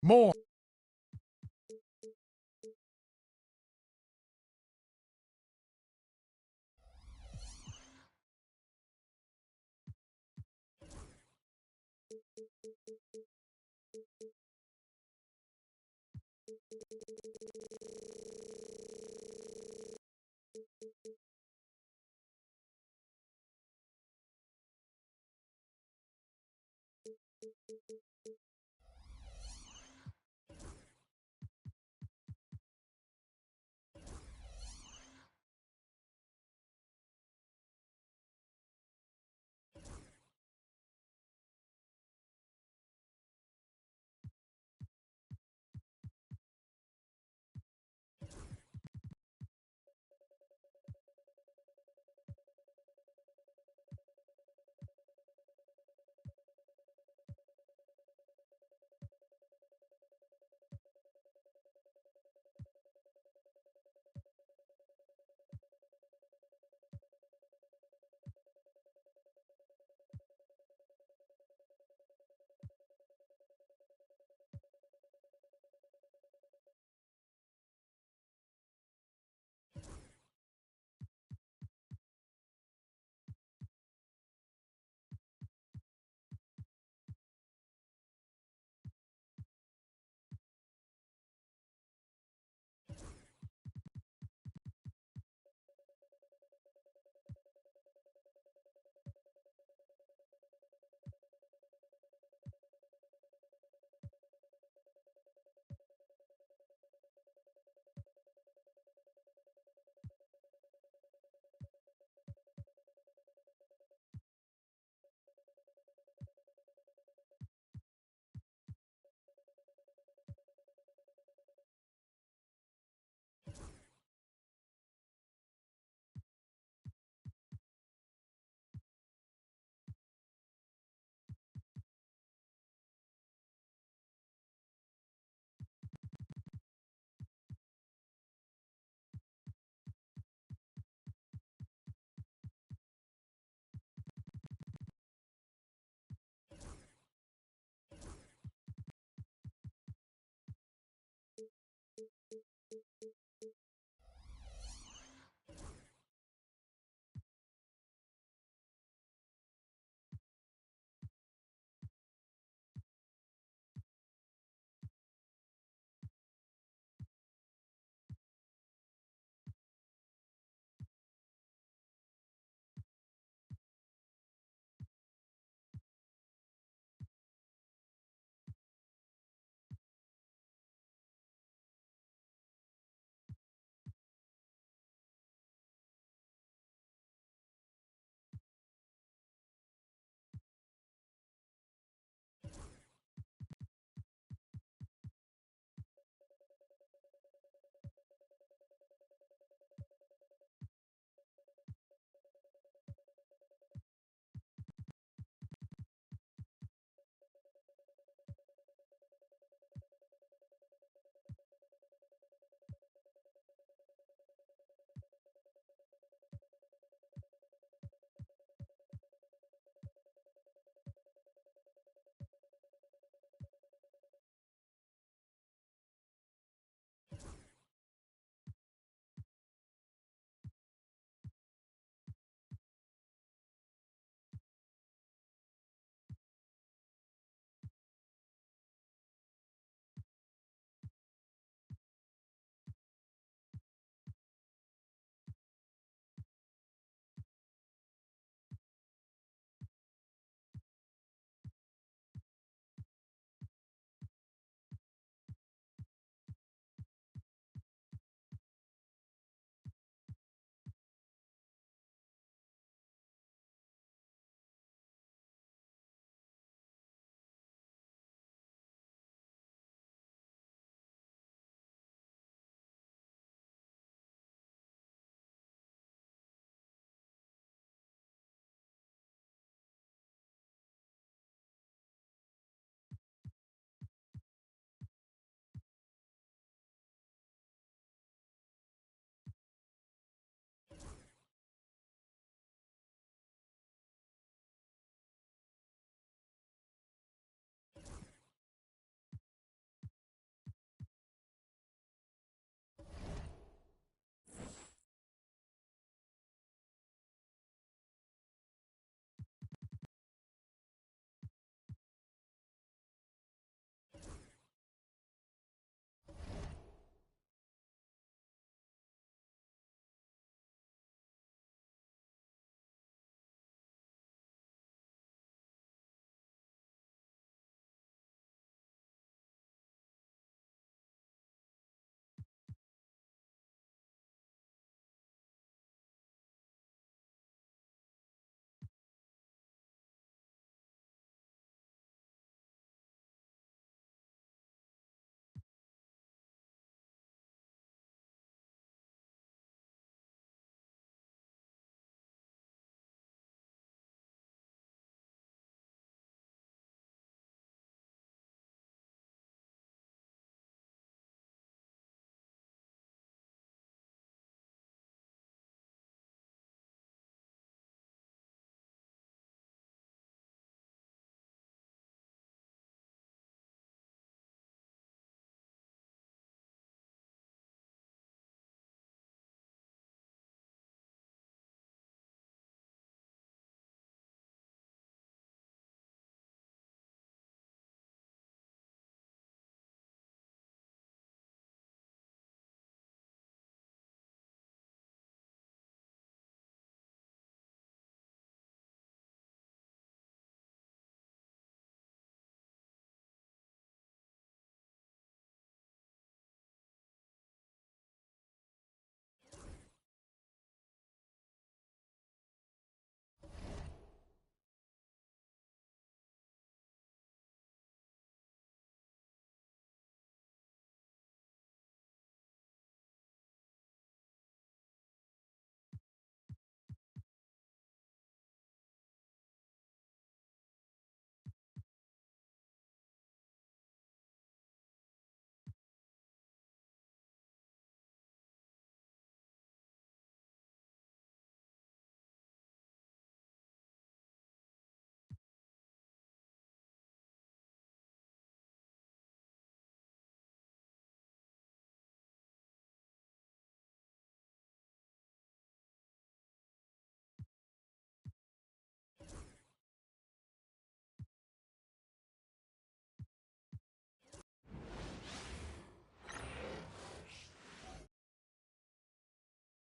More.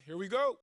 Here we go.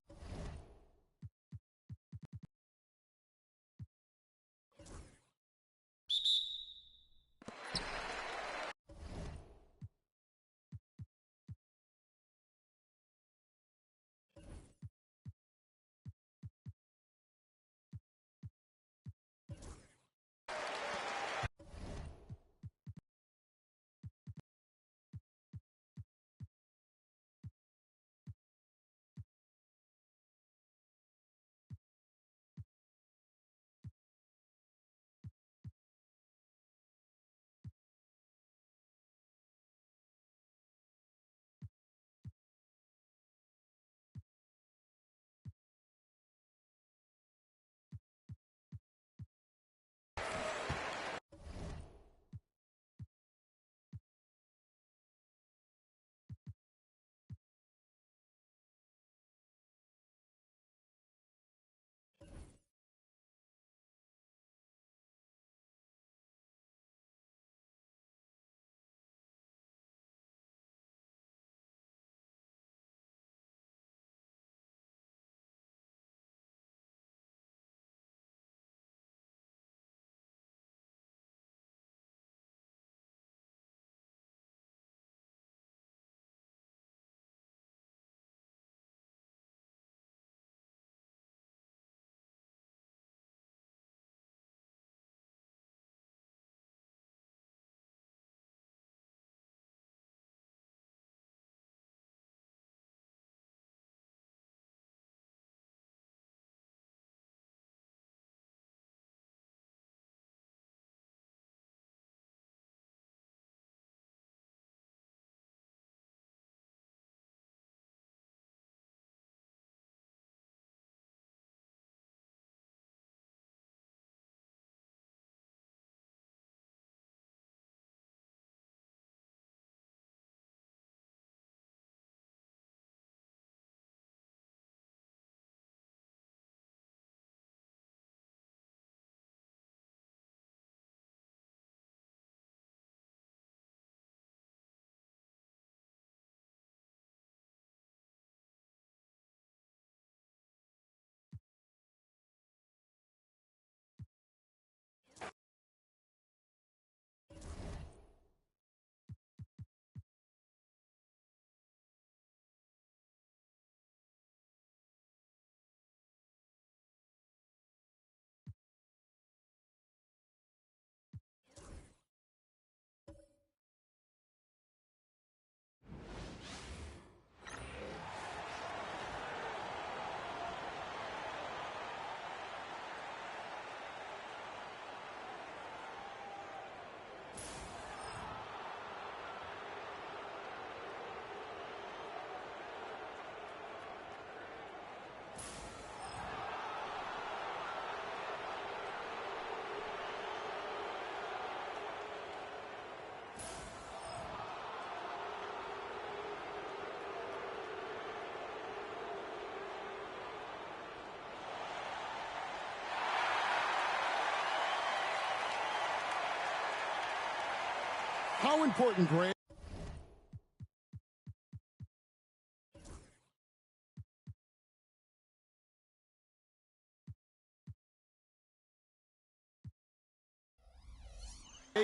How important, Greg?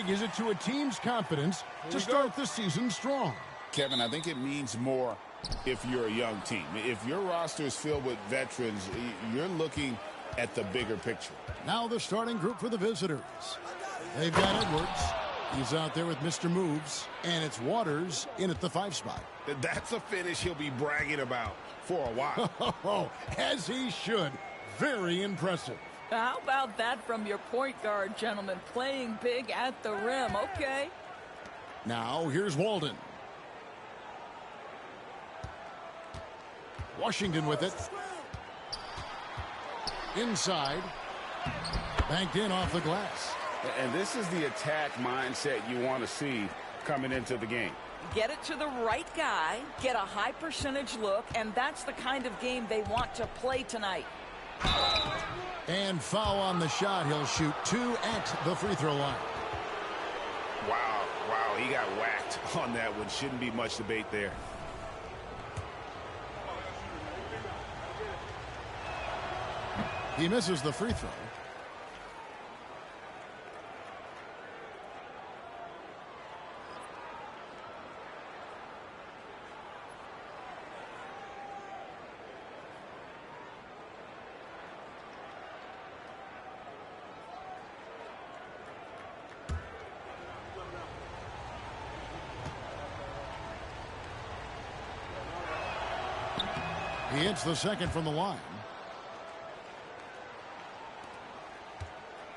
Is it to a team's confidence to start the season strong? Kevin, I think it means more if you're a young team. If your roster is filled with veterans, you're looking at the bigger picture. Now the starting group for the visitors. They've got Edwards. He's out there with Mr. Moves. And it's Waters in at the 5 spot. That's a finish he'll be bragging about for a while. As he should. Very impressive. How about that from your point guard, gentlemen? Playing big at the rim, okay? Now here's Walden. Washington with it. Inside. Banked in off the glass. And this is the attack mindset you want to see coming into the game. Get it to the right guy, get a high percentage look, and that's the kind of game they want to play tonight. And foul on the shot. He'll shoot 2 at the free throw line. Wow, he got whacked on that one. Shouldn't be much debate there. He misses the free throw. He hits the second from the line.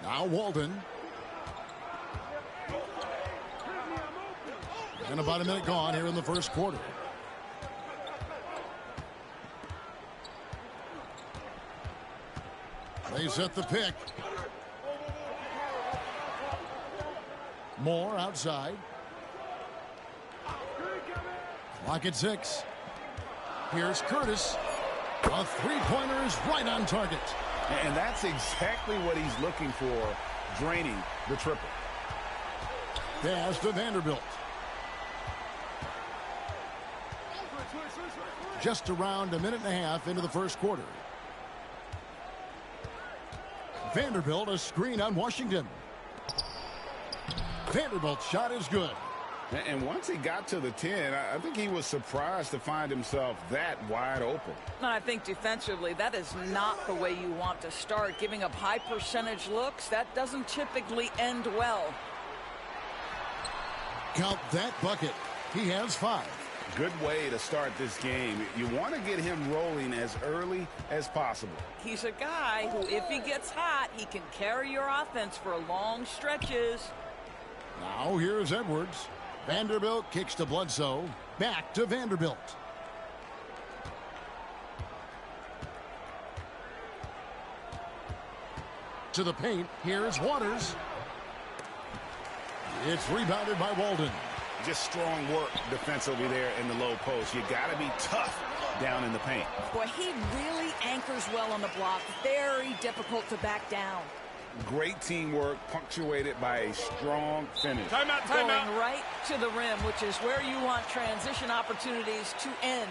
Now Walden. And about a minute gone here in the first quarter. They set the pick. Moore outside. Clock at 6. Here's Curtis. A three-pointer is right on target. And that's exactly what he's looking for, draining the triple. Pass to Vanderbilt. Just around a minute and a half into the first quarter. Vanderbilt, a screen on Washington. Vanderbilt's shot is good. And once he got to the 10, I think he was surprised to find himself that wide open. I think defensively, that is not the way you want to start. Giving up high percentage looks, that doesn't typically end well. Count that bucket. He has 5. Good way to start this game. You want to get him rolling as early as possible. He's a guy who, if he gets hot, he can carry your offense for long stretches. Now here's Edwards. Vanderbilt kicks to Bledsoe. Back to Vanderbilt. To the paint. Here's Waters. It's rebounded by Walden. Just strong work defensively there in the low post. You got to be tough down in the paint. Boy, he really anchors well on the block. Very difficult to back down. Great teamwork, punctuated by a strong finish. Timeout, timeout. Going right to the rim, which is where you want transition opportunities to end.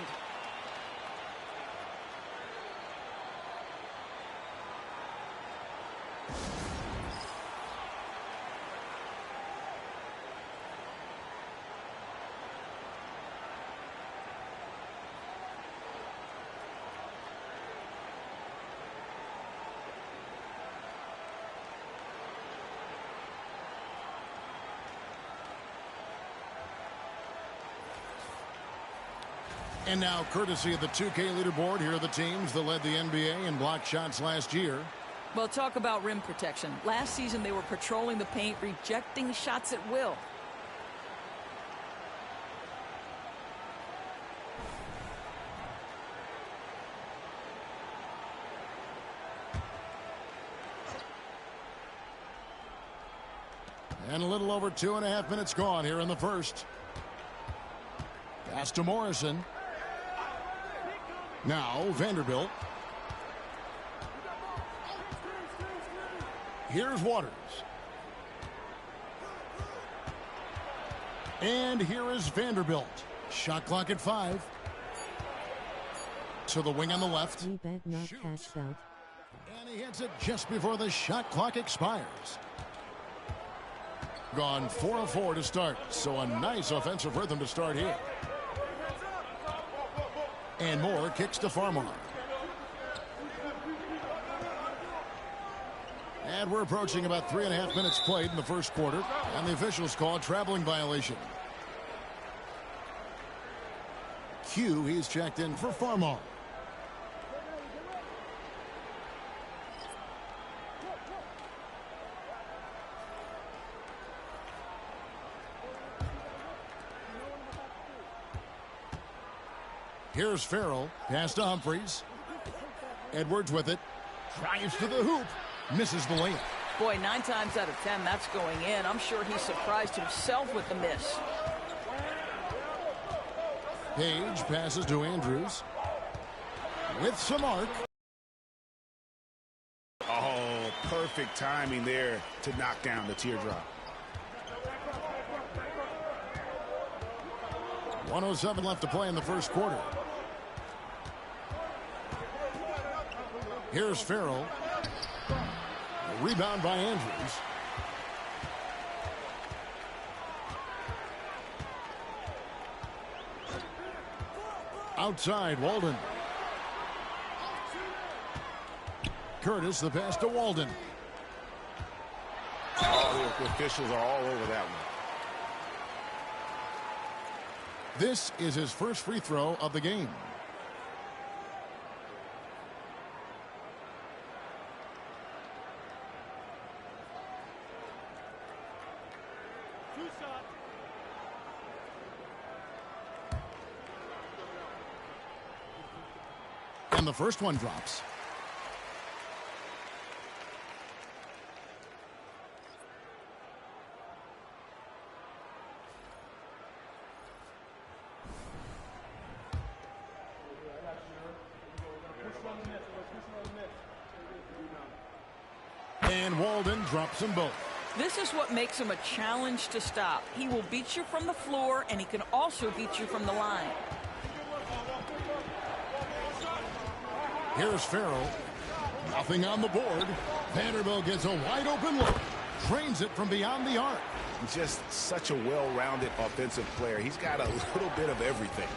And now, courtesy of the 2K leaderboard, here are the teams that led the NBA in blocked shots last year. Well, talk about rim protection. Last season, they were patrolling the paint, rejecting shots at will. And a little over 2.5 minutes gone here in the first. Pass to Morrison. Now Vanderbilt. Here's Waters. And here is Vanderbilt. Shot clock at 5. To the wing on the left. We bet not cash out. And he hits it just before the shot clock expires. Gone 4 of 4 to start. So a nice offensive rhythm to start here. And Moore kicks to Farmar. And we're approaching about 3.5 minutes played in the first quarter. And the officials call a traveling violation. Q, he's checked in for Farmar. Here's Farrell. Pass to Humphries. Edwards with it. Drives to the hoop. Misses the layup. Boy, 9 times out of 10, that's going in. I'm sure he surprised himself with the miss. Page passes to Andrews. With some arc. Oh, perfect timing there to knock down the teardrop. 1:07 left to play in the first quarter. Here's Farrell. Rebound by Andrews. Outside, Walden. Curtis, the pass to Walden. Oh, the officials are all over that one. This is his first free throw of the game. And the first one drops. And Walden drops them both. This is what makes him a challenge to stop. He will beat you from the floor, and he can also beat you from the line. Here's Farrell. Nothing on the board. Vanderbilt gets a wide open look. Drains it from beyond the arc. Just such a well-rounded offensive player. He's got a little bit of everything.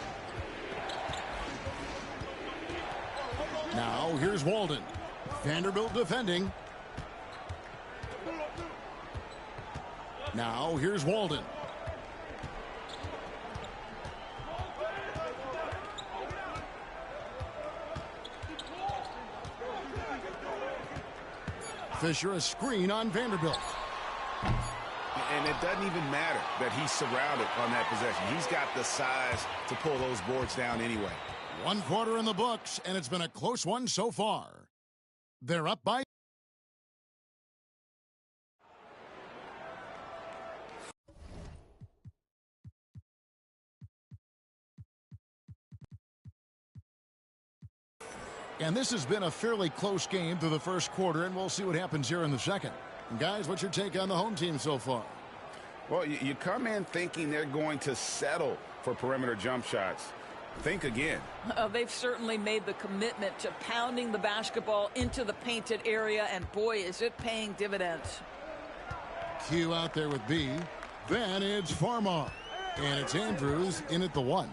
Now here's Walden. Vanderbilt defending. Now here's Walden. Fisher a screen on Vanderbilt. And it doesn't even matter that he's surrounded on that possession. He's got the size to pull those boards down anyway. 1 quarter in the books, and it's been a close one so far. They're up by. And this has been a fairly close game through the first quarter, and we'll see what happens here in the second. And guys, what's your take on the home team so far? Well, you come in thinking they're going to settle for perimeter jump shots. Think again. They've certainly made the commitment to pounding the basketball into the painted area, and boy, is it paying dividends. Q out there with B. Then it's Farmar. And it's Andrews in at the 1.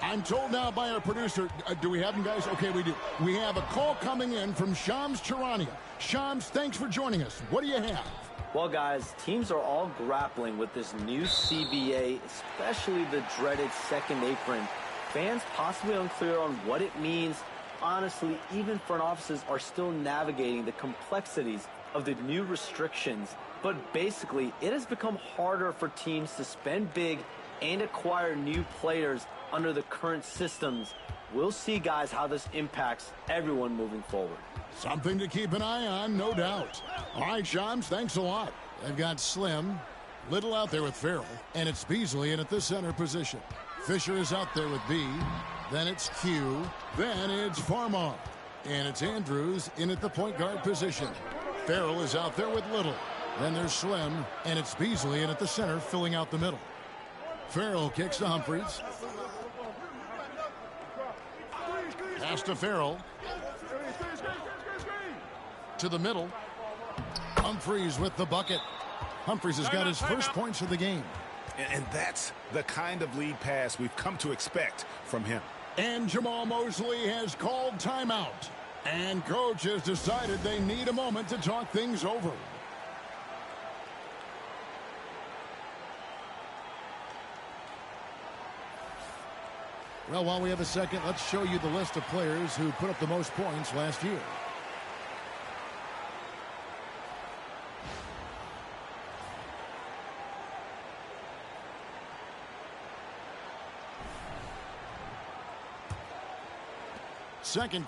I'm told now by our producer, do we have him, guys? Okay, we do. We have a call coming in from Shams Charania. Shams, thanks for joining us. What do you have? Well, guys, teams are all grappling with this new CBA, especially the dreaded second apron. Fans possibly unclear on what it means. Honestly, even front offices are still navigating the complexities of the new restrictions. But basically, it has become harder for teams to spend big and acquire new players under the current systems. We'll see, guys, how this impacts everyone moving forward. Something to keep an eye on, no doubt. All right, Shams, thanks a lot. They've got Slim, Little out there with Farrell, and it's Beasley in at the center position. Fisher is out there with B. Then it's Q. Then it's Farmar. And it's Andrews in at the point guard position. Farrell is out there with Little. Then there's Slim, and it's Beasley in at the center filling out the middle. Farrell kicks to Humphries. Pass to Farrell. To the middle. Humphries with the bucket. Humphries has got his first points of the game. And that's the kind of lead pass we've come to expect from him. And Jamal Mosley has called timeout. And coach has decided they need a moment to talk things over. Well, while we have a second, let's show you the list of players who put up the most points last year. Second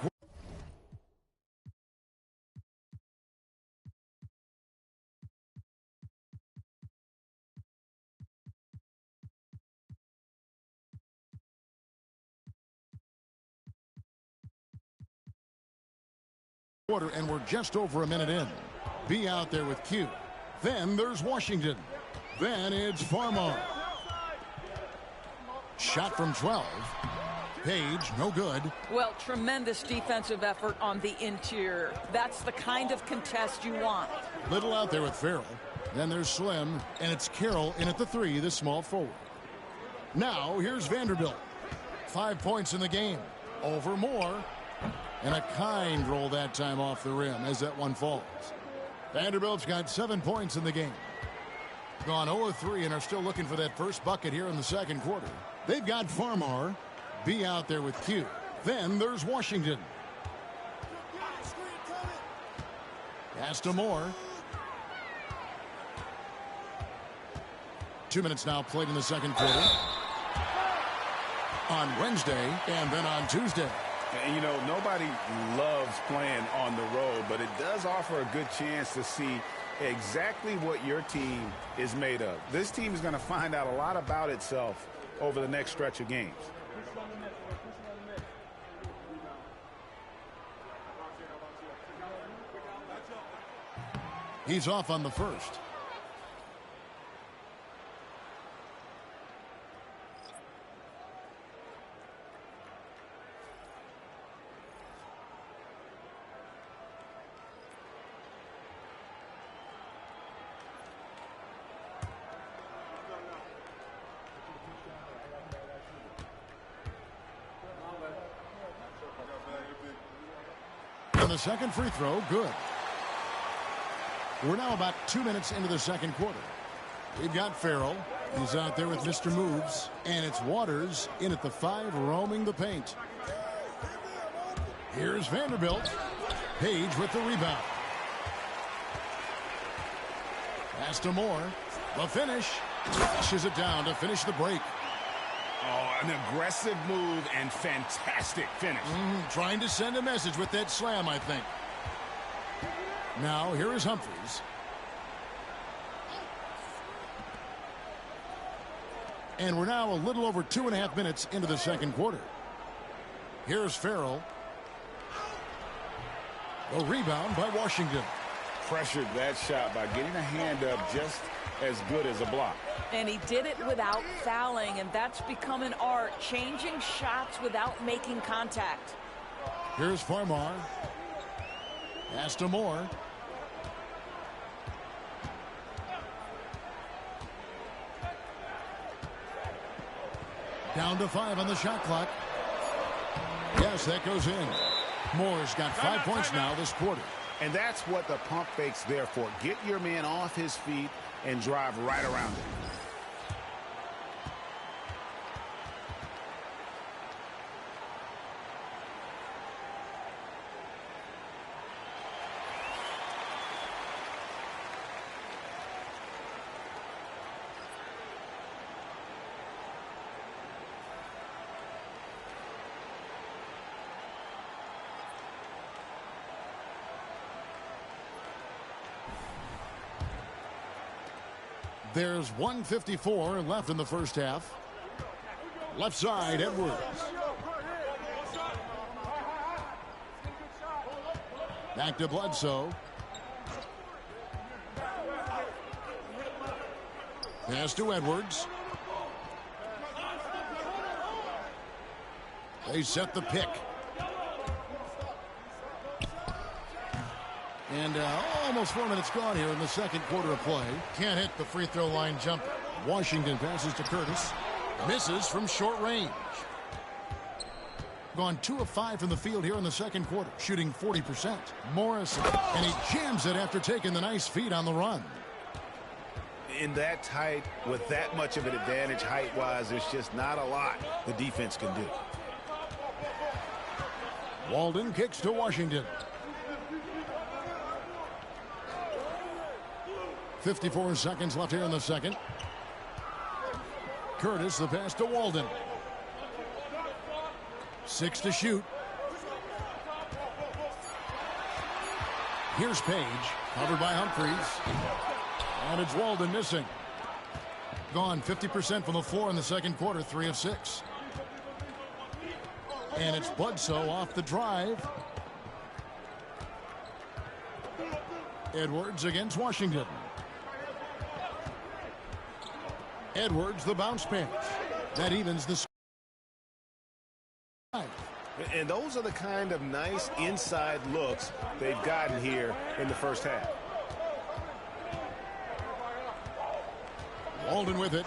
quarter, and we're just over a minute in. B out there with Q. Then there's Washington. Then it's Farmar. Shot from 12. Page, no good. Well, tremendous defensive effort on the interior. That's the kind of contest you want. Little out there with Farrell. Then there's Slim, and it's Carroll in at the 3, the small forward. Now, here's Vanderbilt. 5 points in the game. Over Moore. And a kind roll that time off the rim as that one falls. Vanderbilt's got 7 points in the game. Gone 0-3 and are still looking for that first bucket here in the second quarter. They've got Farmar. B out there with Q. Then there's Washington. Pass to Moore. 2 minutes now played in the second quarter. On Wednesday and then on Tuesday. And, you know, nobody loves playing on the road, but it does offer a good chance to see exactly what your team is made of. This team is going to find out a lot about itself over the next stretch of games. He's off on the first. And the second free throw, good. We're now about 2 minutes into the second quarter. We've got Farrell. He's out there with Mr. Moves. And it's Waters in at the 5, roaming the paint. Here's Vanderbilt. Page with the rebound. Pass to Moore. The finish. Flushes it down to finish the break. Oh, an aggressive move and fantastic finish. Trying to send a message with that slam, I think. Now, here is Humphries. And we're now a little over 2.5 minutes into the second quarter. Here's Farrell. The rebound by Washington. Pressured that shot by getting a hand up just as good as a block. And he did it without fouling, and that's become an art, changing shots without making contact. Here's Farmar. Pass to Moore. Down to 5 on the shot clock. Yes, that goes in. Moore's got 5 points now this quarter. And that's what the pump fake's there for. Get your man off his feet and drive right around it. There's 1:54 left in the first half. Left side, Edwards. Back to Bledsoe. Pass to Edwards. They set the pick. And almost 4 minutes gone here in the second quarter of play. Can't hit the free throw line jumper. Washington passes to Curtis. Misses from short range. Gone 2 of 5 from the field here in the second quarter. Shooting 40%. Morrison. And he jams it after taking the nice feed on the run. In that tight, with that much of an advantage height-wise, there's just not a lot the defense can do. Walden kicks to Washington. 54 seconds left here in the second. Curtis, the pass to Walden. 6 to shoot. Here's Page, covered by Humphries. And it's Walden missing. Gone 50% from the floor in the second quarter, 3 of 6. And it's Bledsoe off the drive. Edwards against Washington. Edwards, the bounce pass. That evens the score. And those are the kind of nice inside looks they've gotten here in the first half. Walden with it.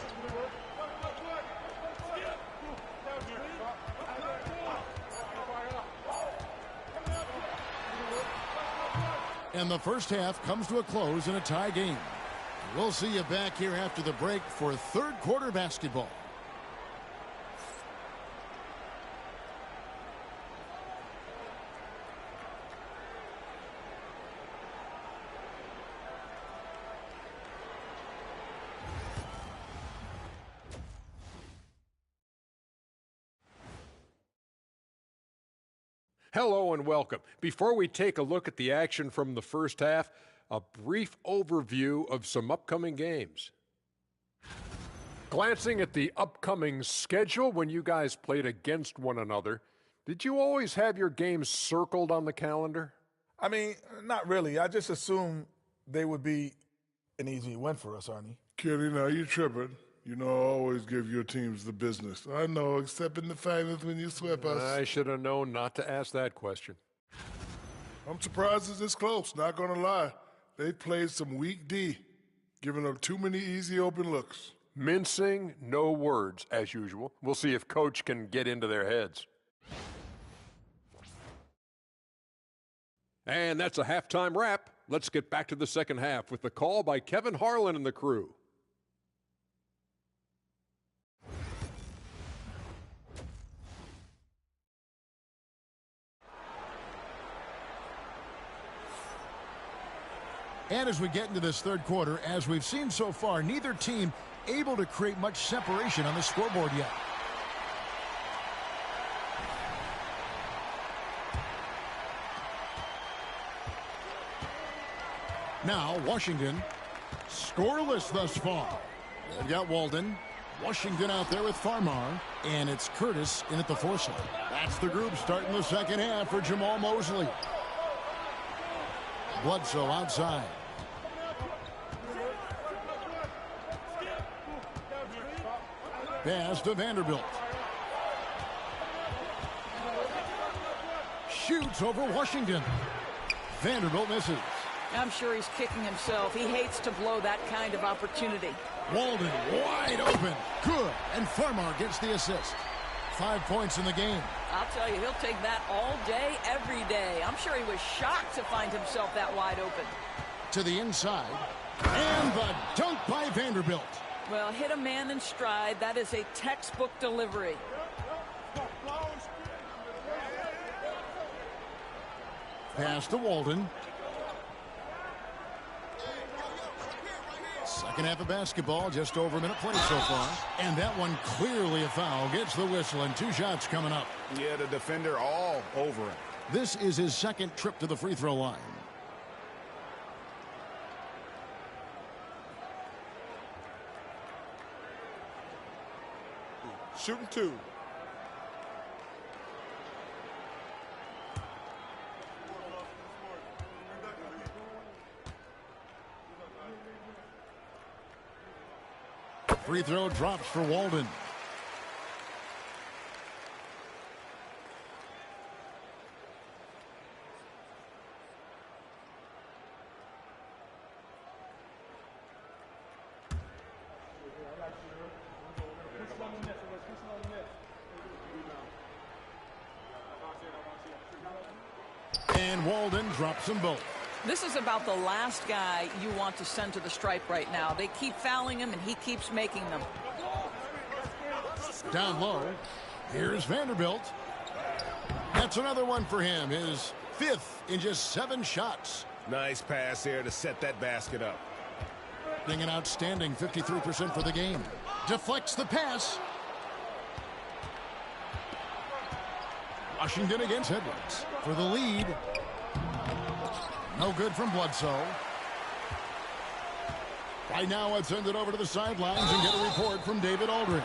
And the first half comes to a close in a tie game. We'll see you back here after the break for third quarter basketball. Hello and welcome. Before we take a look at the action from the first half, a brief overview of some upcoming games. Glancing at the upcoming schedule when you guys played against one another, did you always have your games circled on the calendar? I mean, not really. I just assumed they would be an easy win for us, Arnie. Kenny, now you tripping. You know, I always give your teams the business. I know, except in the finals when you swept us. I should have known not to ask that question. I'm surprised it's this close, not going to lie. They played some weak D, giving up too many easy open looks. Mincing, no words, as usual. We'll see if Coach can get into their heads. And that's a halftime wrap. Let's get back to the second half with the call by Kevin Harlan and the crew. And as we get into this third quarter, as we've seen so far, neither team able to create much separation on the scoreboard yet. Now, Washington, scoreless thus far. They've got Walden, Washington out there with Farmar, and it's Curtis in at the 4 slot. That's the group starting the second half for Jamal Mosley. Bledsoe outside. Pass to Vanderbilt. Shoots over Washington. Vanderbilt misses. I'm sure he's kicking himself. He hates to blow that kind of opportunity. Walden wide open. Good. And Farmar gets the assist. 5 points in the game. I'll tell you, he'll take that all day, every day. I'm sure he was shocked to find himself that wide open. To the inside. And the dunk by Vanderbilt. Well, hit a man in stride. That is a textbook delivery. Pass to Walden. Second half of basketball, just over a minute played so far. And that one clearly a foul. Gets the whistle and 2 shots coming up. Yeah, the defender all over him. This is his second trip to the free throw line. Shooting 2. Free throw drops for Walden. And Walden drops them both. This is about the last guy you want to send to the stripe right now. They keep fouling him, and he keeps making them. Down low. Here's Vanderbilt. That's another one for him. His 5th in just 7 shots. Nice pass there to set that basket up. Being an outstanding 53% for the game. Deflects the pass. Washington against Edwards for the lead. No good from Bledsoe. Right now, let's send it over to the sidelines and get a report from David Aldridge.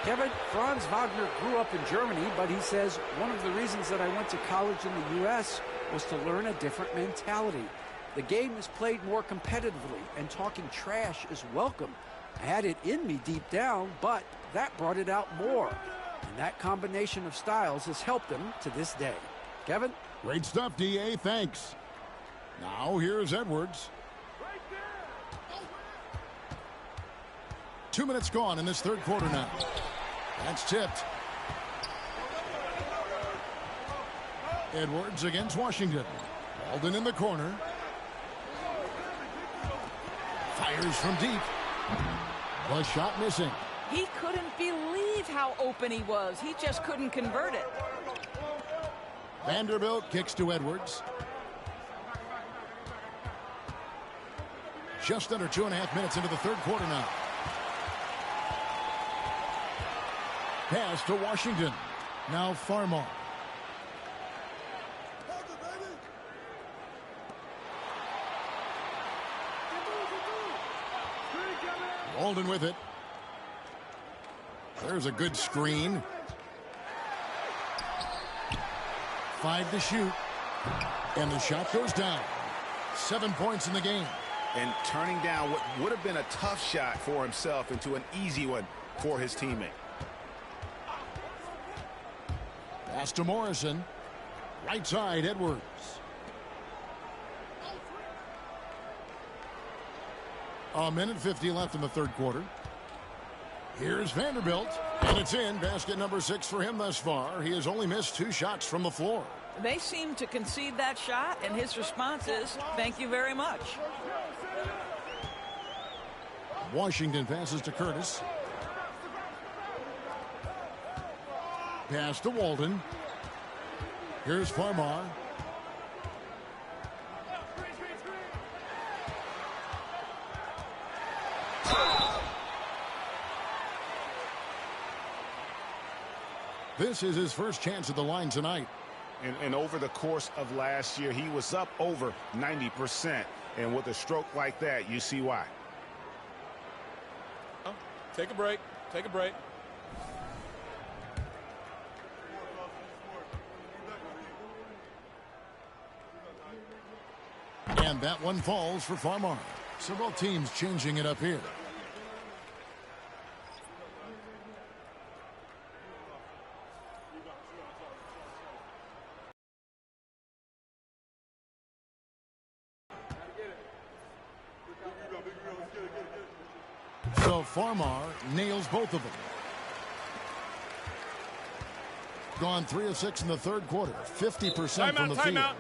Kevin, Franz Wagner grew up in Germany, but he says one of the reasons that I went to college in the U.S. was to learn a different mentality. The game is played more competitively, and talking trash is welcome. I had it in me deep down, but that brought it out more. And that combination of styles has helped him to this day. Kevin? Great stuff, D.A. Thanks. Now here's Edwards. 2 minutes gone in this third quarter now. That's tipped. Edwards against Washington. Walden in the corner. Fires from deep. The shot missing. He couldn't believe how open he was. He just couldn't convert it. Vanderbilt kicks to Edwards. Just under 2.5 minutes into the third quarter now. Pass to Washington. Now Farmar. Walden with it. There's a good screen. 5 to shoot. And the shot goes down. 7 points in the game. And turning down what would have been a tough shot for himself into an easy one for his teammate. Pass to Morrison. Right side, Edwards. A minute 50 left in the third quarter. Here's Vanderbilt. And it's in. Basket number 6 for him thus far. He has only missed 2 shots from the floor. They seem to concede that shot, and his response is, thank you very much. Washington passes to Curtis. Pass to Walden. Here's Farmar. This is his first chance at the line tonight. And over the course of last year, he was up over 90%. And with a stroke like that, you see why. Take a break. Take a break. And that one falls for Farmar. So both teams changing it up here. So Farmar nails both of them. Gone 3 of 6 in the third quarter. 50% from the field. Timeout.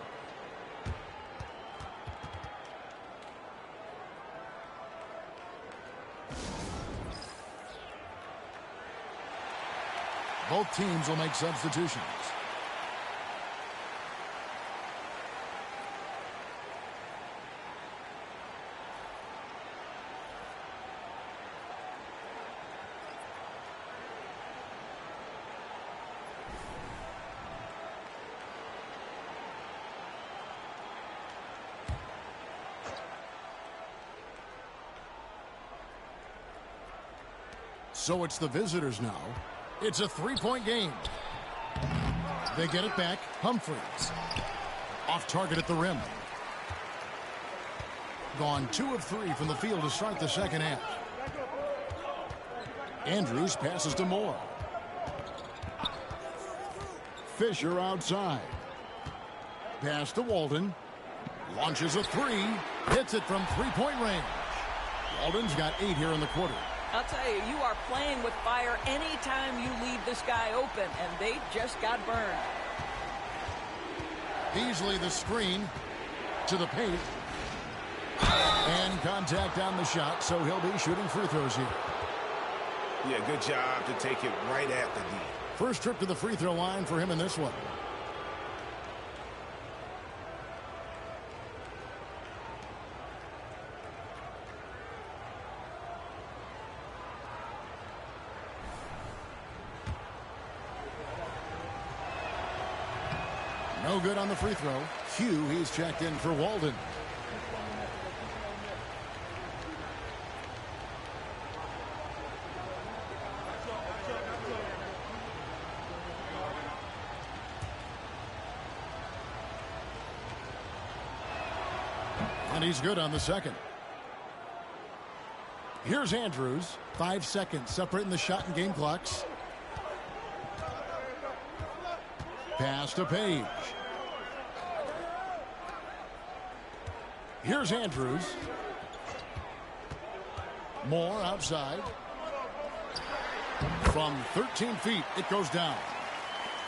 Both teams will make substitutions. So it's the visitors now. It's a 3-point game. They get it back. Humphreys. Off target at the rim. Gone 2 of 3 from the field to start the second half. Andrews passes to Moore. Fisher outside. Pass to Walden. Launches a 3. Hits it from 3-point range. Walden's got 8 here in the quarter. I'll tell you, you are playing with fire anytime you leave this guy open, and they just got burned. Beasley the screen to the paint. And contact on the shot, so he'll be shooting free throws here. Yeah, good job to take it right at the D. First trip to the free throw line for him in this one. No good on the free throw. Hugh, he's checked in for Walden. And he's good on the second. Here's Andrews. 5 seconds separating the shot and game clocks. Pass to Page. Here's Andrews. Moore outside. From 13 feet, it goes down.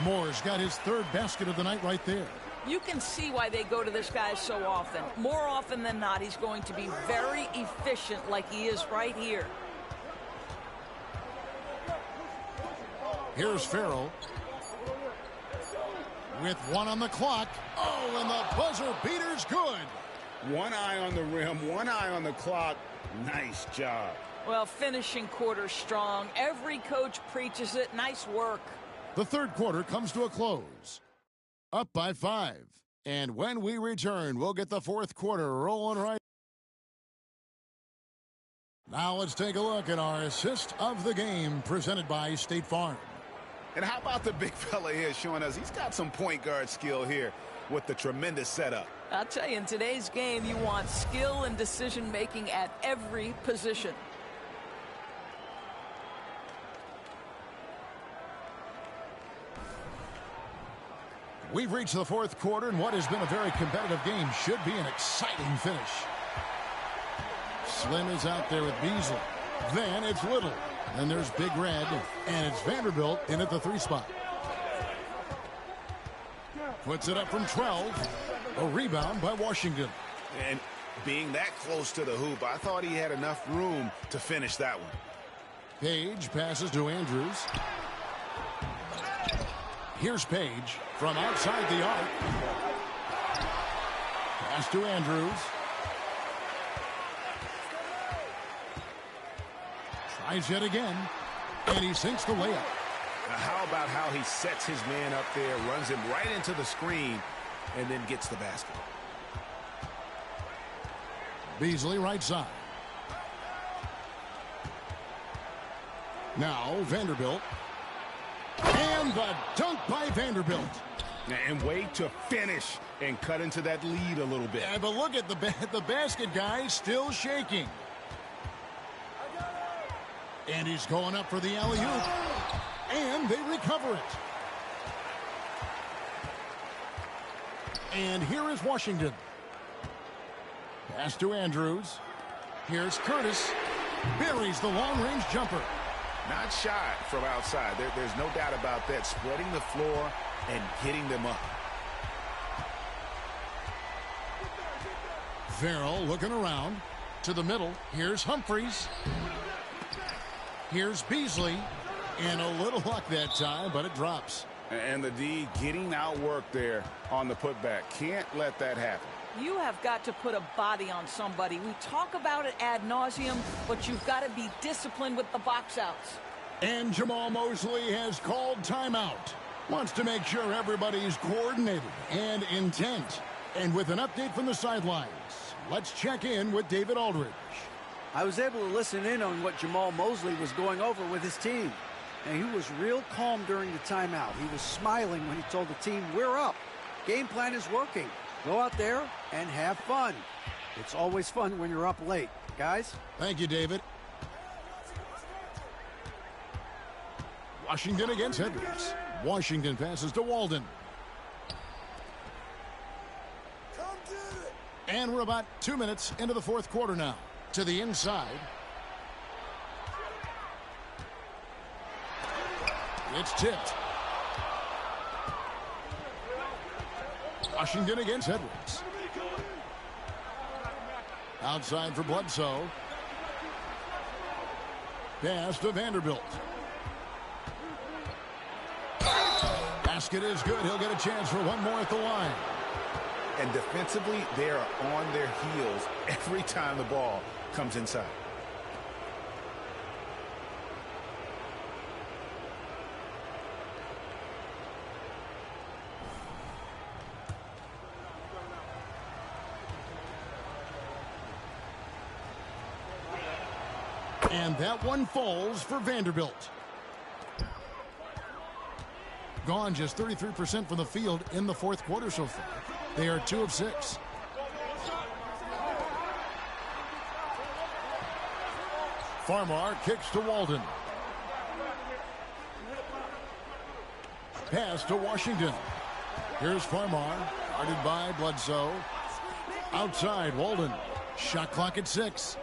Moore's got his third basket of the night right there. You can see why they go to this guy so often. More often than not, he's going to be very efficient like he is right here. Here's Farrell. With one on the clock. Oh, and the buzzer beater's good. One eye on the rim, one eye on the clock. Nice job. Well, finishing quarter strong. Every coach preaches it. Nice work. The third quarter comes to a close. Up by 5. And when we return, we'll get the fourth quarter rolling right. Now let's take a look at our assist of the game presented by State Farm. And how about the big fella here showing us he's got some point guard skill here with the tremendous setup. I'll tell you, in today's game, you want skill and decision-making at every position. We've reached the fourth quarter, and what has been a very competitive game should be an exciting finish. Slim is out there with Beasley. Then it's Little. Then there's Big Red, and it's Vanderbilt in at the 3 spot. Puts it up from 12. A rebound by Washington. And being that close to the hoop, I thought he had enough room to finish that one. Page passes to Andrews. Here's Page from outside the arc. Pass to Andrews. Tries yet again, and he sinks the layup. Now how about how he sets his man up there, runs him right into the screen, and then gets the basket. Beasley right side. Now Vanderbilt. And the dunk by Vanderbilt. And way to finish and cut into that lead a little bit. Yeah, but look at the basket guy still shaking. And he's going up for the alley-oop. And they recover it. And here is Washington. Pass to Andrews. Here's Curtis. Buries the long-range jumper. Not shy from outside. There's no doubt about that. Spreading the floor and getting them up. Farrell looking around to the middle. Here's Humphreys. Here's Beasley. And a little luck that time, but it drops. And the D getting outworked there on the putback. Can't let that happen. You have got to put a body on somebody. We talk about it ad nauseum, but you've got to be disciplined with the box outs. And Jamal Mosley has called timeout. Wants to make sure everybody's coordinated and intent. And with an update from the sidelines, let's check in with David Aldridge. I was able to listen in on what Jamal Mosley was going over with his team. And he was real calm during the timeout. He was smiling when he told the team, we're up. Game plan is working. Go out there and have fun. It's always fun when you're up late. Guys? Thank you, David. Washington against Edwards. Washington passes to Walden. And we're about 2 minutes into the fourth quarter now. To the inside. It's tipped. Washington against Edwards. Outside for Bledsoe. Pass to Vanderbilt. Basket is good. He'll get a chance for one more at the line. And defensively, they are on their heels every time the ball comes inside. And that one falls for Vanderbilt. Gone just 33% from the field in the fourth quarter so far. They are 2 of 6. Farmar kicks to Walden. Pass to Washington. Here's Farmar, guarded by Bledsoe. Outside, Walden. Shot clock at 6.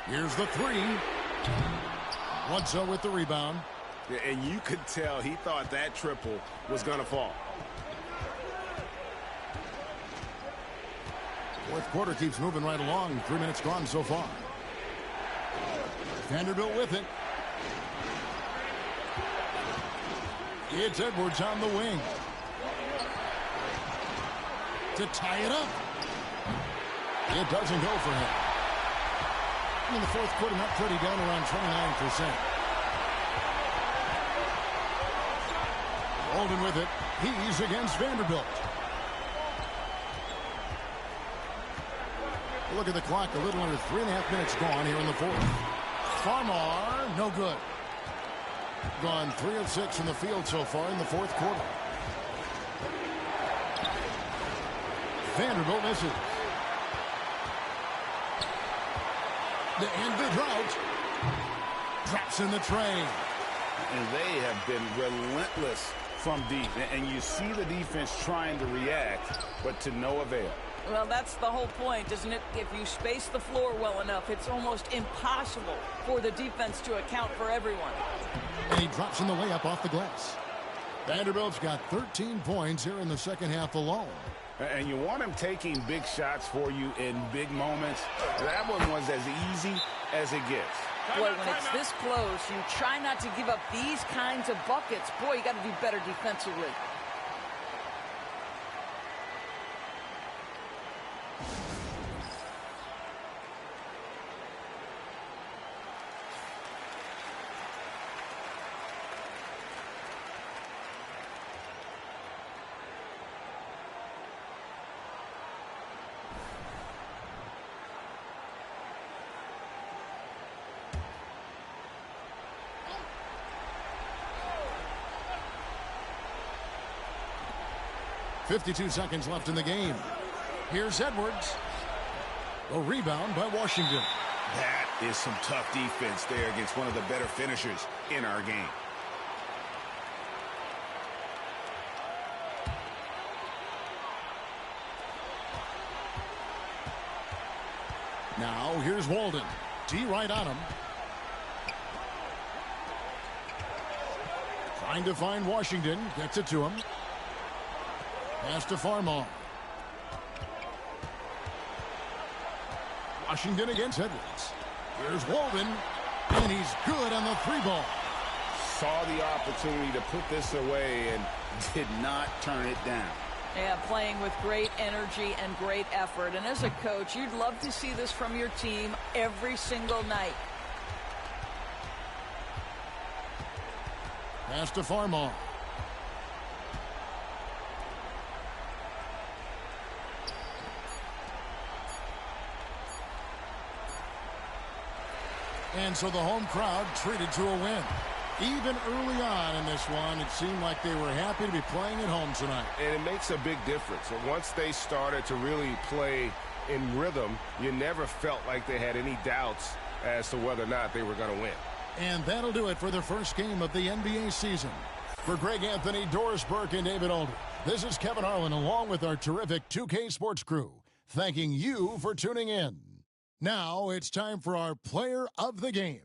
Here's the 3. Bledsoe with the rebound. And you could tell he thought that triple was going to fall. Fourth quarter keeps moving right along. 3 minutes gone so far. Vanderbilt with it. It's Edwards on the wing. To tie it up. It doesn't go for him. In the fourth quarter, not pretty, down around 29%. Holden with it. He's against Vanderbilt. Look at the clock. A little under 3.5 minutes gone here in the fourth. Farmar, no good. Gone 3 of 6 from the field so far in the fourth quarter. Vanderbilt misses. The end of the drought. Drops in the tray. And they have been relentless from deep. And you see the defense trying to react, but to no avail. Well, that's the whole point, isn't it? If you space the floor well enough, it's almost impossible for the defense to account for everyone. And he drops in the layup off the glass. Vanderbilt's got 13 points here in the second half alone. And you want him taking big shots for you in big moments. That one was as easy as it gets. Boy, when it's this close, you try not to give up these kinds of buckets. Boy, you got to do better defensively. .52 seconds left in the game. Here's Edwards. A rebound by Washington. That is some tough defense there against one of the better finishers in our game. Now here's Walden. D right on him. Trying to find Washington. Gets it to him. Pass to Farmar. Washington against Edwards. Here's Walden. And he's good on the 3-ball. Saw the opportunity to put this away and did not turn it down. Yeah, playing with great energy and great effort. And as a coach, you'd love to see this from your team every single night. Pass to Farmar. And so the home crowd treated to a win. Even early on in this one, it seemed like they were happy to be playing at home tonight. And it makes a big difference. And once they started to really play in rhythm, you never felt like they had any doubts as to whether or not they were going to win. And that'll do it for the first game of the NBA season. For Greg Anthony, Doris Burke, and David Alden, this is Kevin Harlan along with our terrific 2K Sports crew, thanking you for tuning in. Now it's time for our player of the game.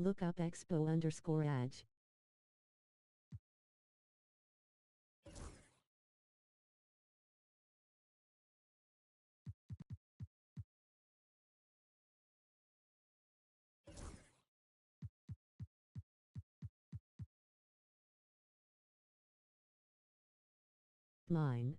Look up expo_edge. Mine.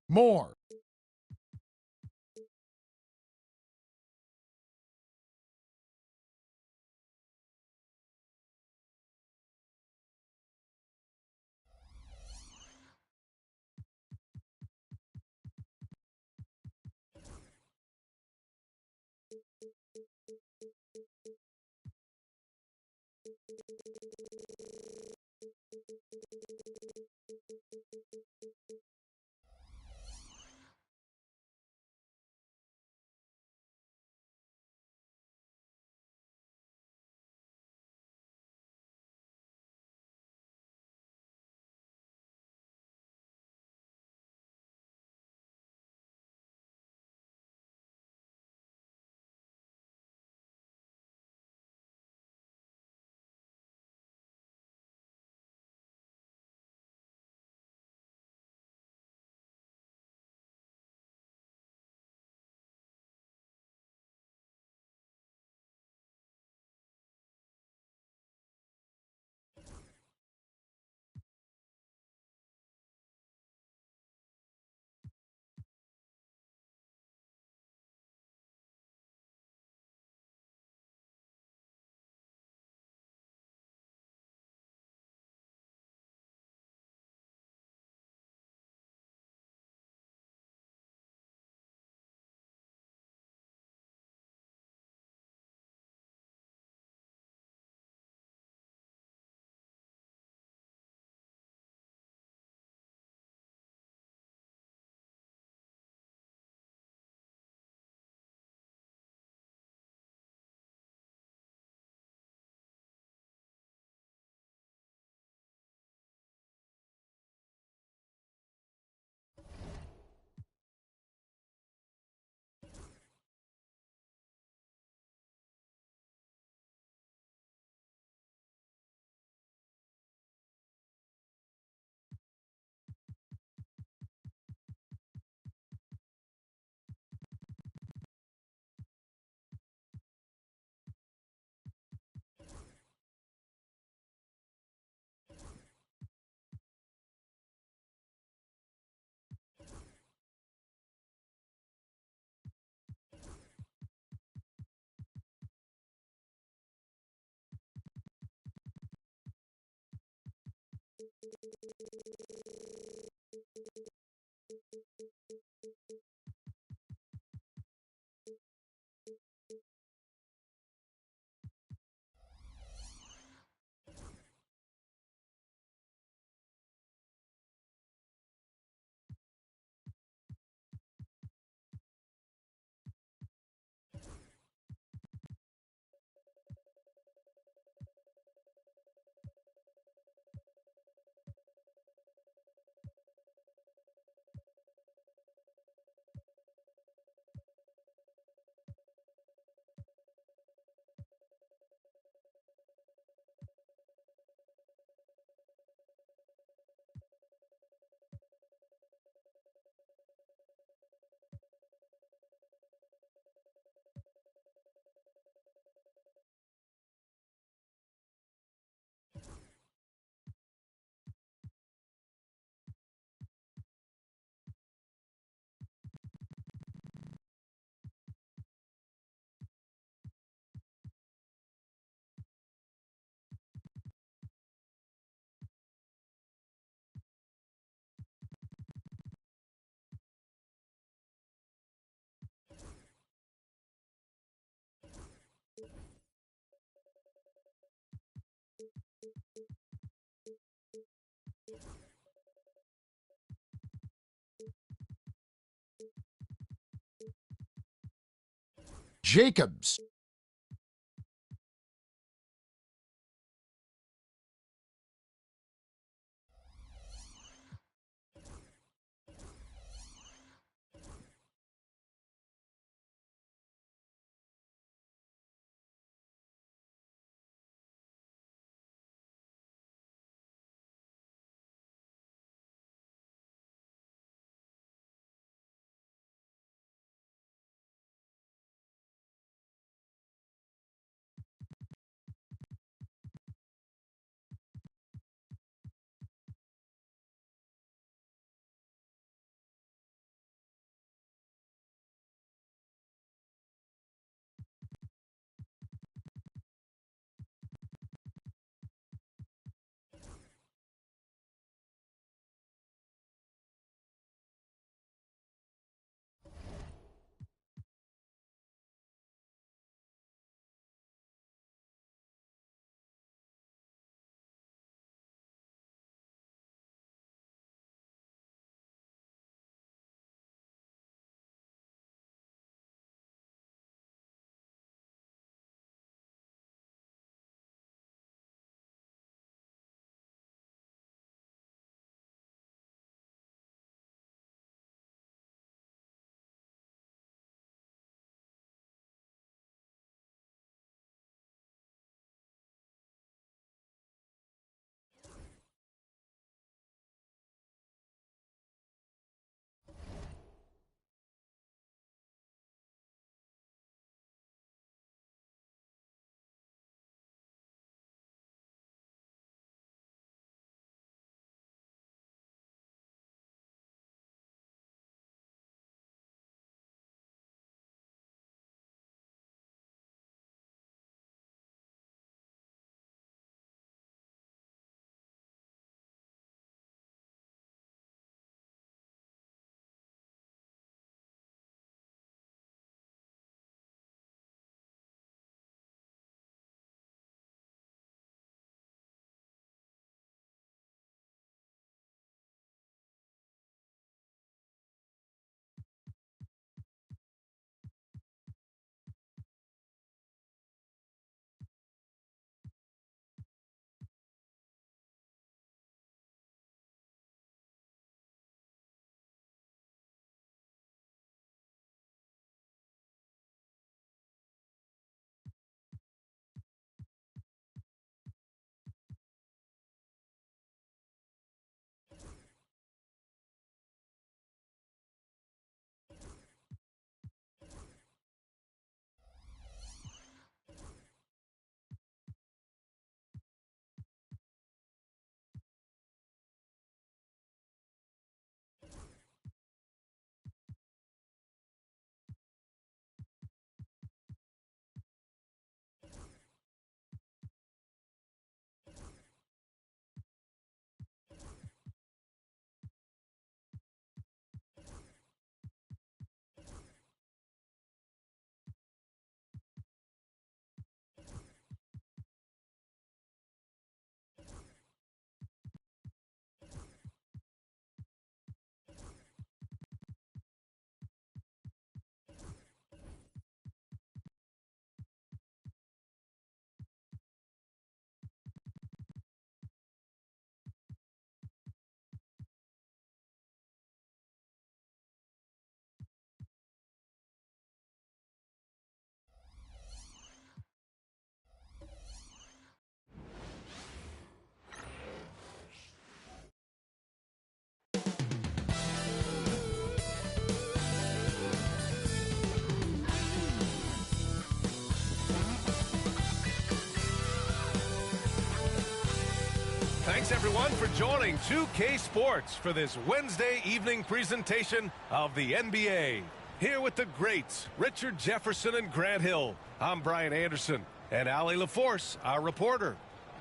More. Jacobs. Thanks, everyone, for joining 2K Sports for this Wednesday evening presentation of the NBA. Here with the greats, Richard Jefferson and Grant Hill. I'm Brian Anderson, and Allie LaForce, our reporter.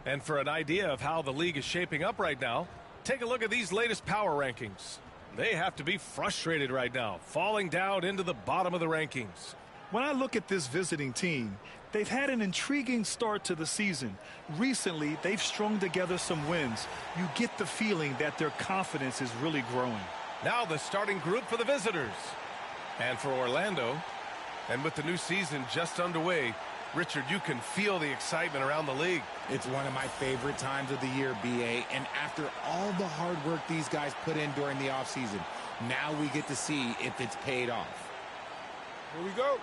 And for an idea of how the league is shaping up right now, take a look at these latest power rankings. They have to be frustrated right now, falling down into the bottom of the rankings. When I look at this visiting team, they've had an intriguing start to the season. Recently, they've strung together some wins. You get the feeling that their confidence is really growing. Now the starting group for the visitors. And for Orlando, and with the new season just underway, Richard, you can feel the excitement around the league. It's one of my favorite times of the year, B.A., and after all the hard work these guys put in during the offseason, now we get to see if it's paid off. Here we go.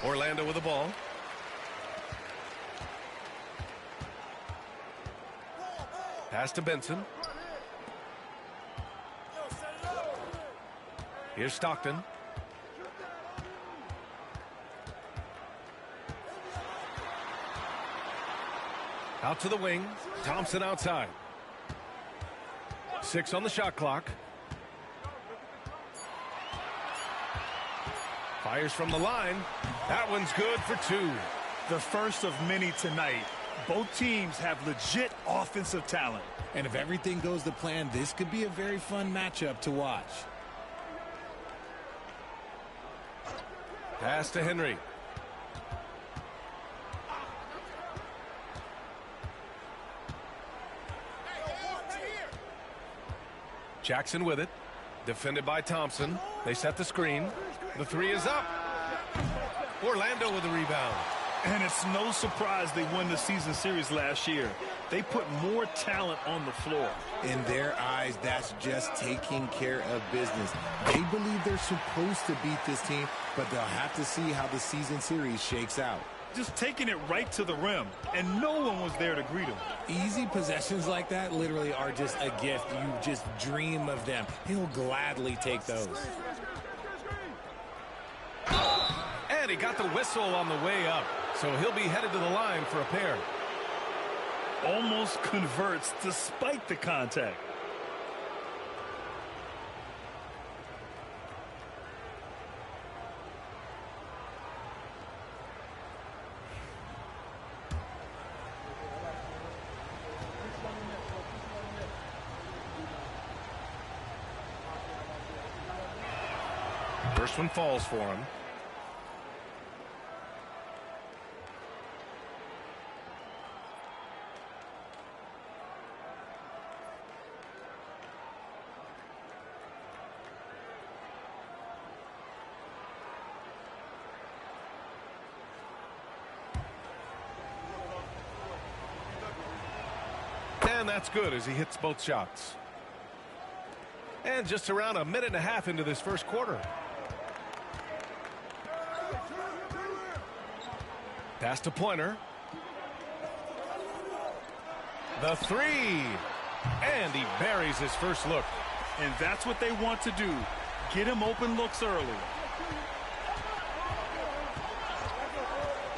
Orlando with the ball. Pass to Benson. Here's Stockton. Out to the wing. Thompson outside. 6 on the shot clock. Fires from the line. That one's good for 2. The first of many tonight. Both teams have legit offensive talent. And if everything goes to plan, this could be a very fun matchup to watch. Pass to Henry. Jackson with it. Defended by Thompson. They set the screen. The 3 is up. Orlando with the rebound. And it's no surprise they won the season series last year. They put more talent on the floor. In their eyes, that's just taking care of business. They believe they're supposed to beat this team, but they'll have to see how the season series shakes out. Just taking it right to the rim, and no one was there to greet him. Easy possessions like that literally are just a gift. You just dream of them. He'll gladly take those. And he got the whistle on the way up, so he'll be headed to the line for a pair. Almost converts despite the contact. First one falls for him. And that's good as he hits both shots. And just around a minute and a half into this first quarter. Pass to Pointer. The 3. And he buries his first look. And that's what they want to do. Get him open looks early.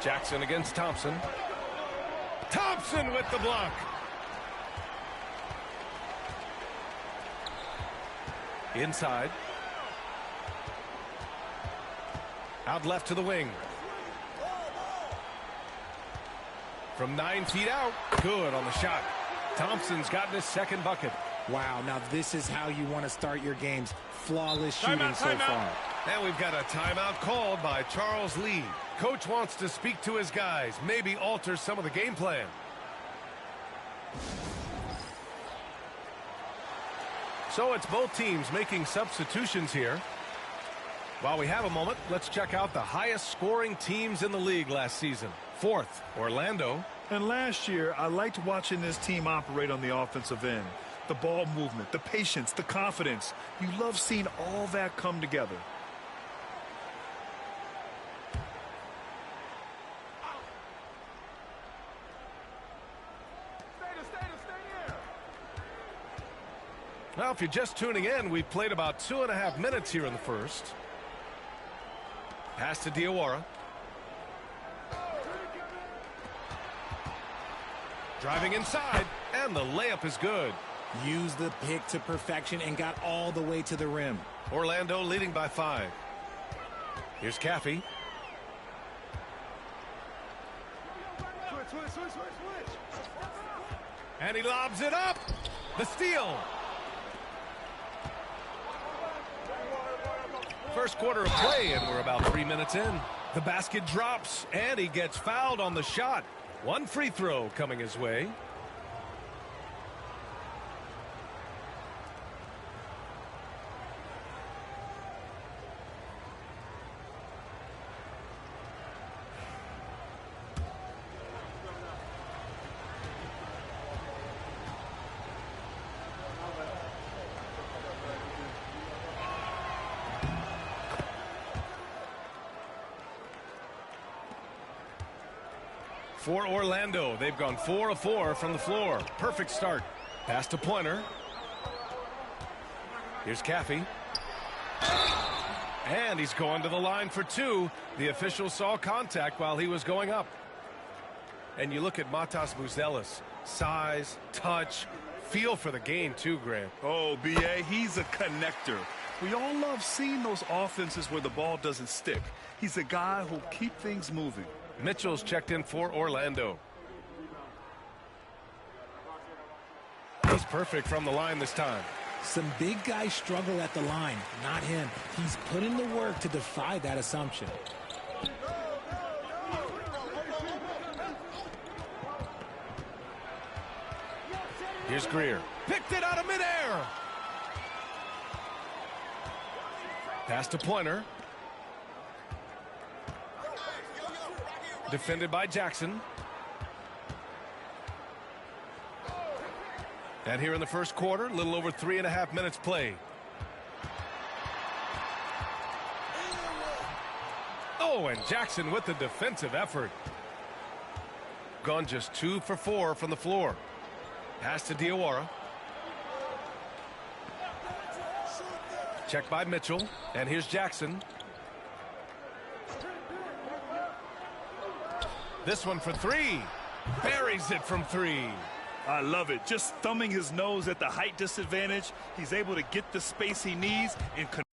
Jackson against Thompson. Thompson with the block. Inside. Out left to the wing. From 9 feet out. Good on the shot. Thompson's gotten his second bucket. Wow, now this is how you want to start your games. Flawless shooting so far. And we've got a timeout called by Charles Lee. Coach wants to speak to his guys, maybe alter some of the game plan. So it's both teams making substitutions here. While we have a moment, let's check out the highest scoring teams in the league last season. 4th, Orlando. And last year, I liked watching this team operate on the offensive end. The ball movement, the patience, the confidence. You love seeing all that come together. Well, if you're just tuning in, we've played about 2.5 minutes here in the first. Pass to Diawara. Driving inside, and the layup is good. Used the pick to perfection and got all the way to the rim. Orlando leading by 5. Here's Caffey. And he lobs it up. The steal. First quarter of play, and we're about 3 minutes in. The basket drops, and he gets fouled on the shot. One free throw coming his way. For Orlando, they've gone 4 of 4 from the floor. Perfect start. Pass to Pointer. Here's Caffey. And he's going to the line for 2. The official saw contact while he was going up. And you look at Matas Buzelis. Size, touch, feel for the game too, Grant. Oh, B.A., he's a connector. We all love seeing those offenses where the ball doesn't stick. He's a guy who'll keep things moving. Mitchell's checked in for Orlando. He's perfect from the line this time. Some big guys struggle at the line, not him. He's put in the work to defy that assumption. Here's Greer. Picked it out of midair. Pass to Pointer. Defended by Jackson. And here in the first quarter, a little over 3.5 minutes played. Oh, and Jackson with the defensive effort. Gone just 2 for 4 from the floor. Pass to Diawara. Checked by Mitchell. And here's Jackson. This one for 3. Buries it from 3. I love it. Just thumbing his nose at the height disadvantage. He's able to get the space he needs and convert.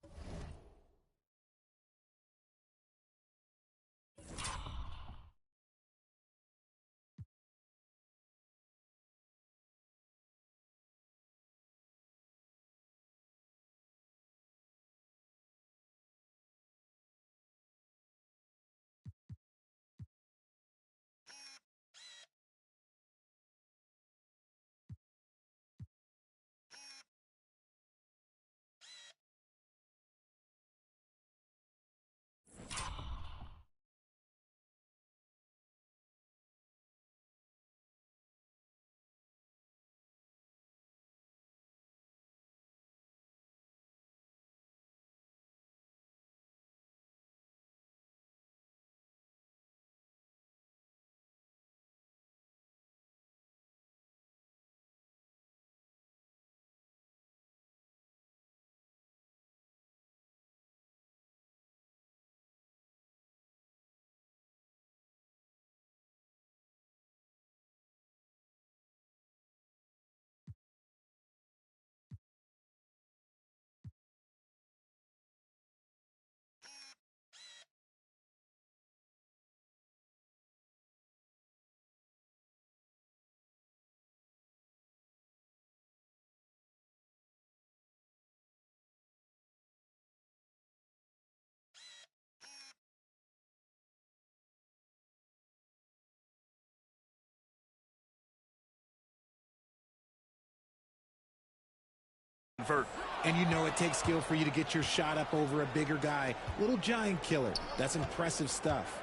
And you know it takes skill for you to get your shot up over a bigger guy. Little giant killer. That's impressive stuff.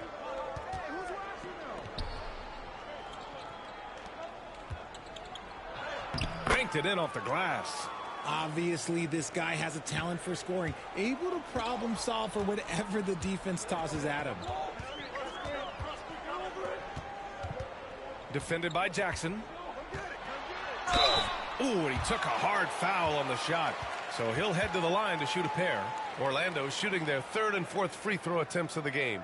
Banked it in off the glass. Obviously, this guy has a talent for scoring, able to problem solve for whatever the defense tosses at him. Defended by Jackson. Ooh, and he took a hard foul on the shot. So he'll head to the line to shoot a pair. Orlando shooting their 3rd and 4th free throw attempts of the game.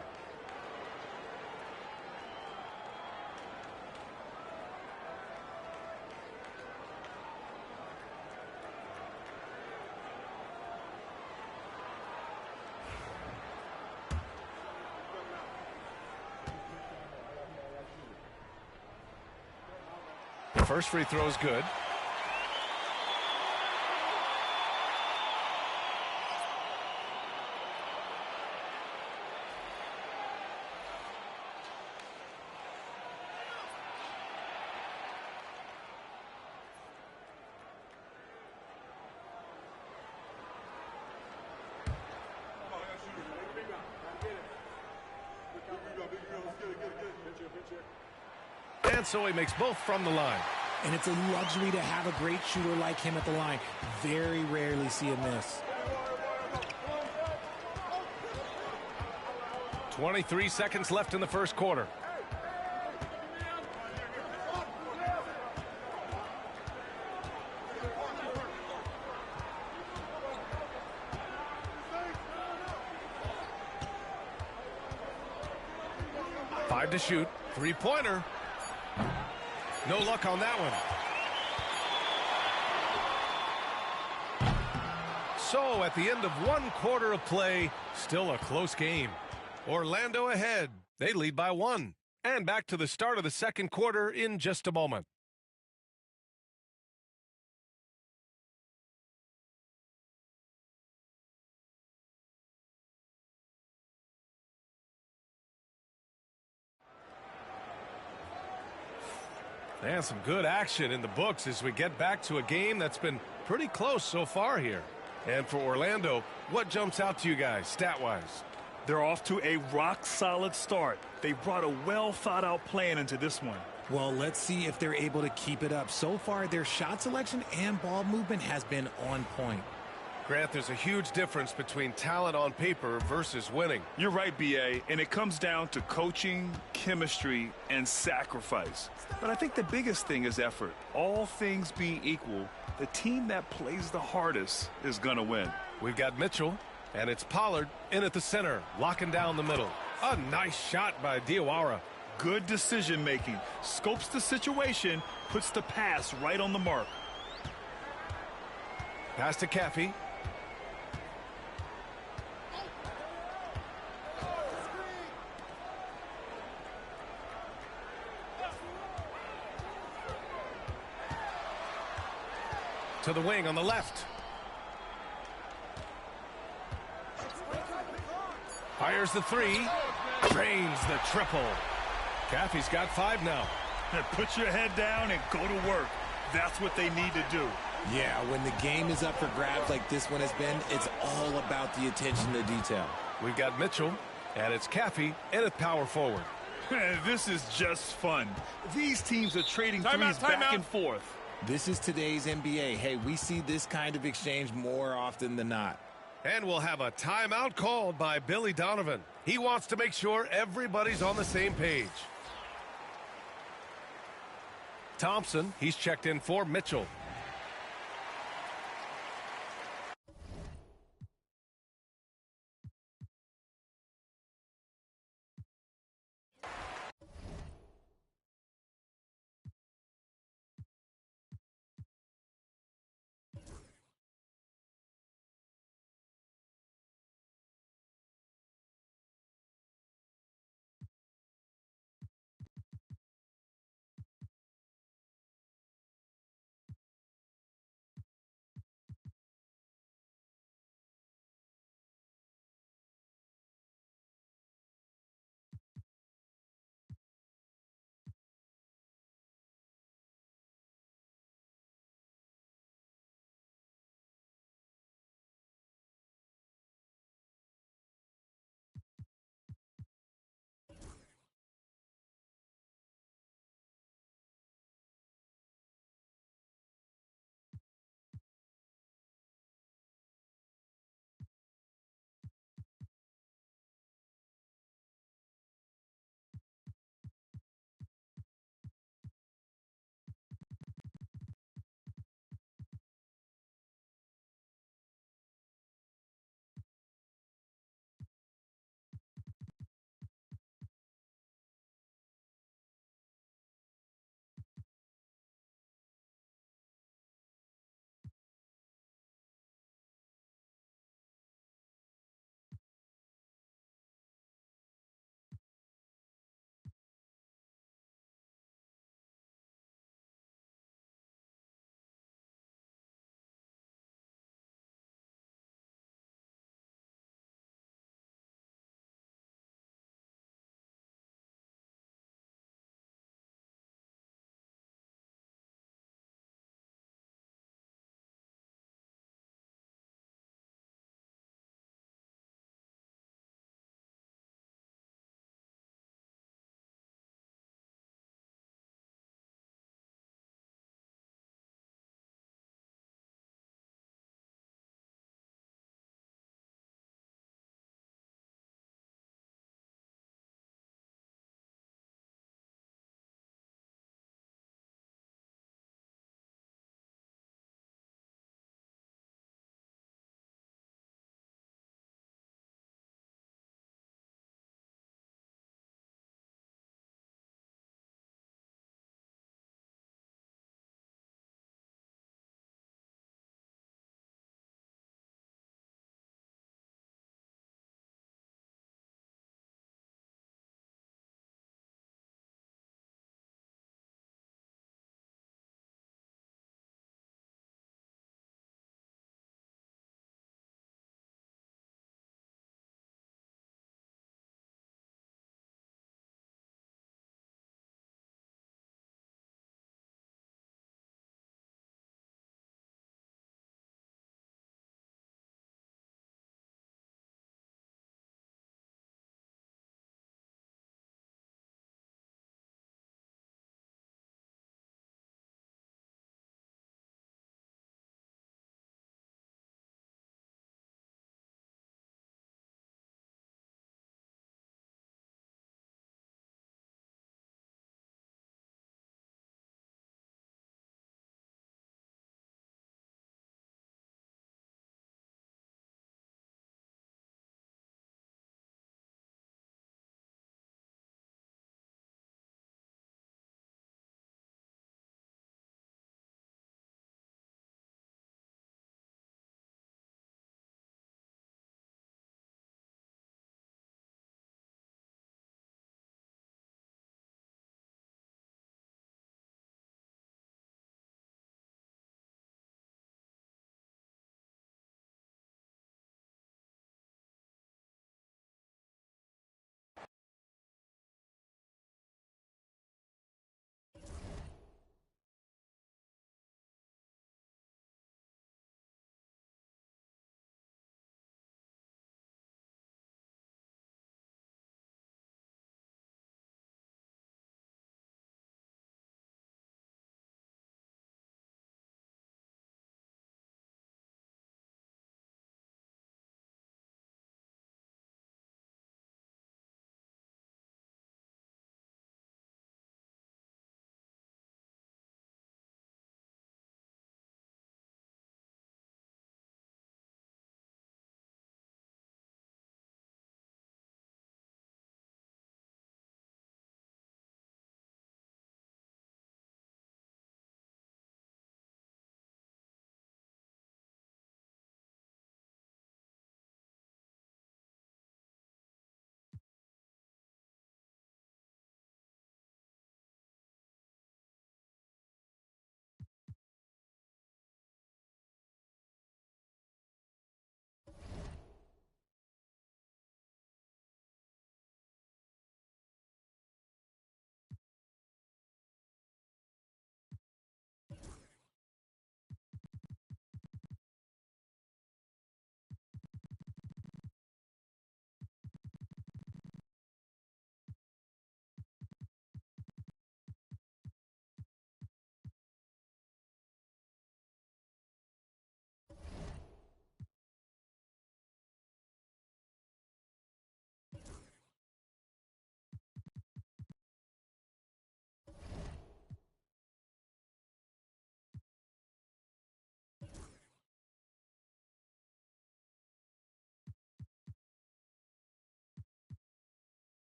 First free throw is good. And so he makes both from the line. And it's a luxury to have a great shooter like him at the line. Very rarely see a miss. 23 seconds left in the first quarter. Five to shoot. Three-pointer. No luck on that one. So at the end of one quarter of play, still a close game. Orlando ahead. They lead by 1. And back to the start of the second quarter in just a moment. And some good action in the books as we get back to a game that's been pretty close so far here. And for Orlando, what jumps out to you guys stat-wise? They're off to a rock-solid start. They brought a well-thought-out plan into this one. Well, let's see if they're able to keep it up. So far, their shot selection and ball movement has been on point. Grant, there's a huge difference between talent on paper versus winning. You're right, B.A., and it comes down to coaching, chemistry, and sacrifice. But I think the biggest thing is effort. All things being equal, the team that plays the hardest is going to win. We've got Mitchell, and it's Pollard in at the center, locking down the middle. A nice shot by Diawara. Good decision-making. Scopes the situation, puts the pass right on the mark. Pass to Caffey. To the wing on the left. Fires the three. Drains the triple. Caffey's got 5 now. Put your head down and go to work. That's what they need to do. Yeah, when the game is up for grabs like this one has been, it's all about the attention to detail. We've got Mitchell, and it's Caffey in at power forward. This is just fun. These teams are trading threes back and forth. This is today's NBA. Hey, we see this kind of exchange more often than not. And we'll have a timeout called by Billy Donovan. He wants to make sure everybody's on the same page. Thompson, he's checked in for Mitchell.